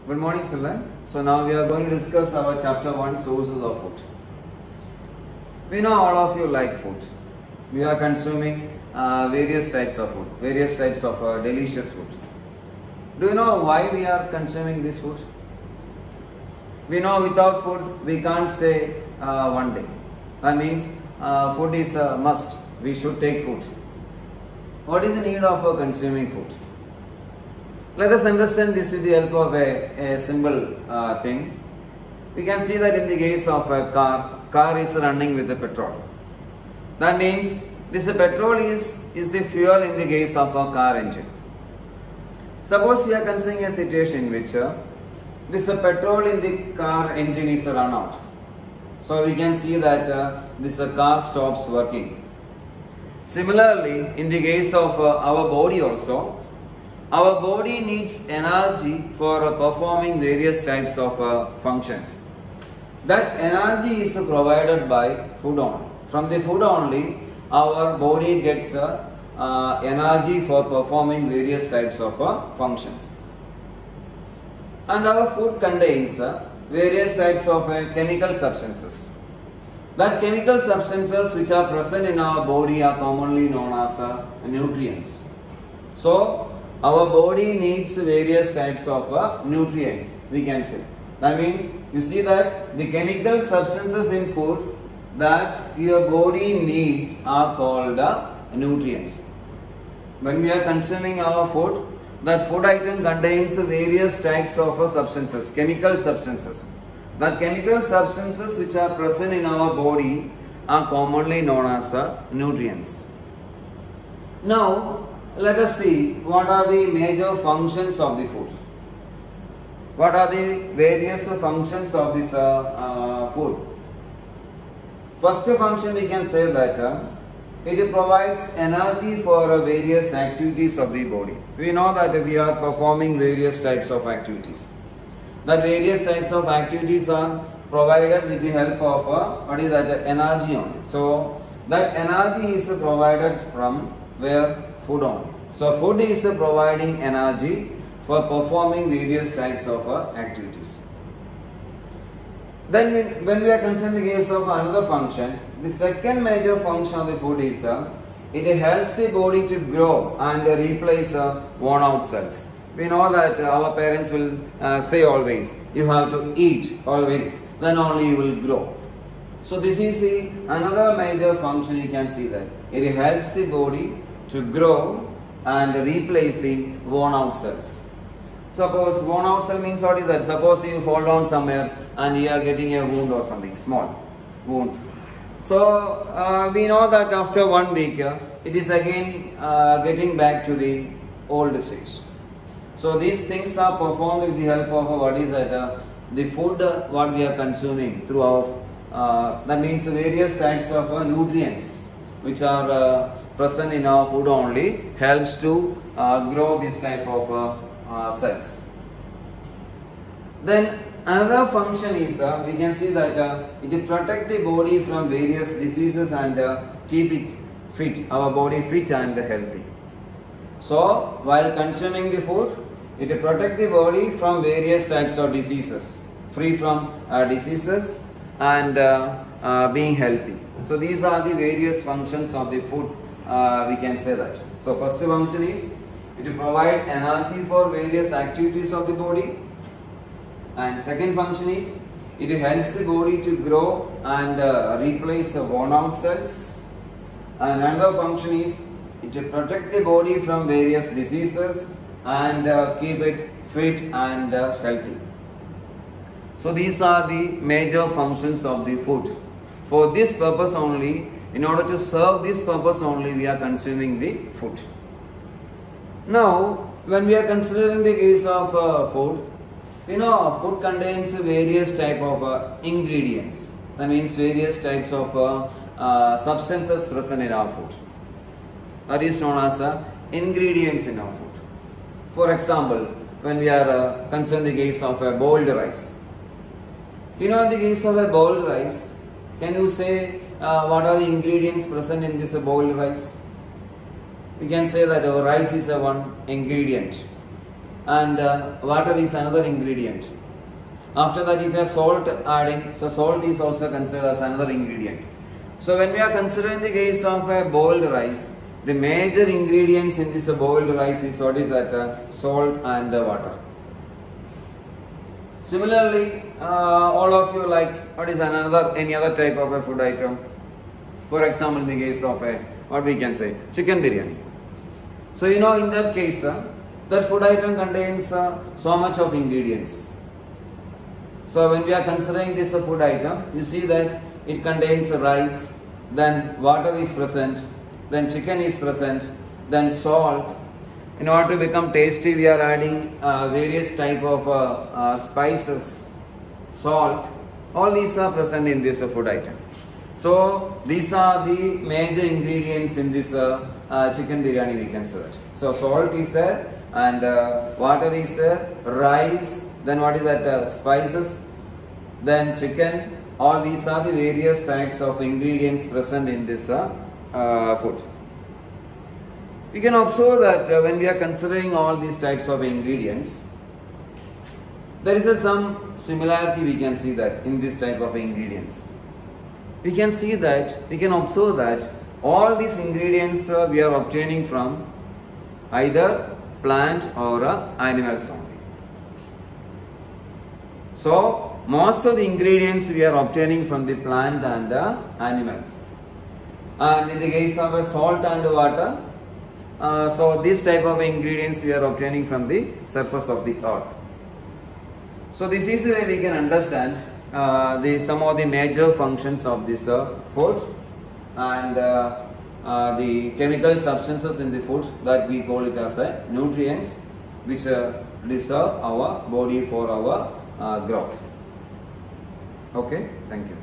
Good morning, children. So now we are going to discuss our chapter 1, sources of food. We know all of you like food. We are consuming various types of food, various types of delicious food. Do you know why we are consuming this food? We know without food we can't stay one day. That means food is a must. We should take food. What is the need of consuming food? Let us understand this with the help of a simple thing. We can see that in the case of a car is running with the petrol. That means this petrol is the fuel in the case of a car engine. Suppose we are considering a situation in which this petrol in the car engine is run out. So we can see that this car stops working. Similarly, in the case of our body also, our body needs energy for performing various types of functions. That energy is provided by food only. From the food only, our body gets energy for performing various types of functions. And our food contains various types of chemical substances. That chemical substances which are present in our body are commonly known as nutrients. So, our body needs various types of nutrients, we can say. That means, you see that the chemical substances in food that your body needs are called nutrients. When we are consuming our food, that food item contains various types of substances, chemical substances. That chemical substances which are present in our body are commonly known as nutrients. Now, let us see what are the major functions of the food. What are the various functions of this food? First function we can say that it provides energy for various activities of the body. We know that we are performing various types of activities. That various types of activities are provided with the help of what is that energy only. So that energy is provided from where? Food only. So food is providing energy for performing various types of activities. Then when we are concerned in the case of another function, the second major function of the food is it helps the body to grow and replace worn out cells. We know that our parents will say always, you have to eat always, then only you will grow. So this is another major function. You can see that it helps the body to grow and replace the worn out cells. Suppose worn out cell means what is that? Suppose you fall down somewhere and you are getting a wound or something, small wound. So we know that after 1 week it is again getting back to the old stage. So these things are performed with the help of what is that? The food what we are consuming through our, that means various types of nutrients which are present in our food only helps to grow this type of cells. Then another function is we can see that it protects the body from various diseases and keep it fit, our body fit and healthy. So while consuming the food, it protects the body from various types of diseases, free from diseases and being healthy. So these are the various functions of the food. We can say that. So first function is it provides energy for various activities of the body, and second function is it helps the body to grow and replace worn out cells, and another function is it protect the body from various diseases and keep it fit and healthy. So these are the major functions of the food. For this purpose only, in order to serve this purpose only, we are consuming the food. Now, when we are considering the case of food, we know food contains various type of ingredients. That means various types of substances present in our food. That is known as ingredients in our food. For example, when we are concerned the case of a boiled rice. You know, in the case of a boiled rice, can you say what are the ingredients present in this boiled rice? We can say that rice is one ingredient. and water is another ingredient. After that, if you have salt adding, so salt is also considered as another ingredient. So when we are considering the case of a boiled rice, the major ingredients in this boiled rice is what is that salt and water. Similarly, all of you like what is any other type of a food item. For example, in the case of a what we can say chicken biryani. So in that case, that food item contains so much of ingredients. So when we are considering this food item, you see that it contains rice, then water is present, then chicken is present, then salt. In order to become tasty, we are adding various type of spices, salt. All these are present in this food item. So these are the major ingredients in this chicken biryani, we can say that. So salt is there, and water is there, rice, then what is that spices, then chicken. All these are the various types of ingredients present in this food. We can observe that when we are considering all these types of ingredients, there is some similarity we can see that in this type of ingredients. We can observe that all these ingredients we are obtaining from either plant or animals only. So most of the ingredients we are obtaining from the plant and animals. And in the case of salt and water, so this type of ingredients we are obtaining from the surface of the earth. So this is the way we can understand some of the major functions of this food, and the chemical substances in the food that we call it as nutrients, which deserve our body for our growth. Okay, thank you.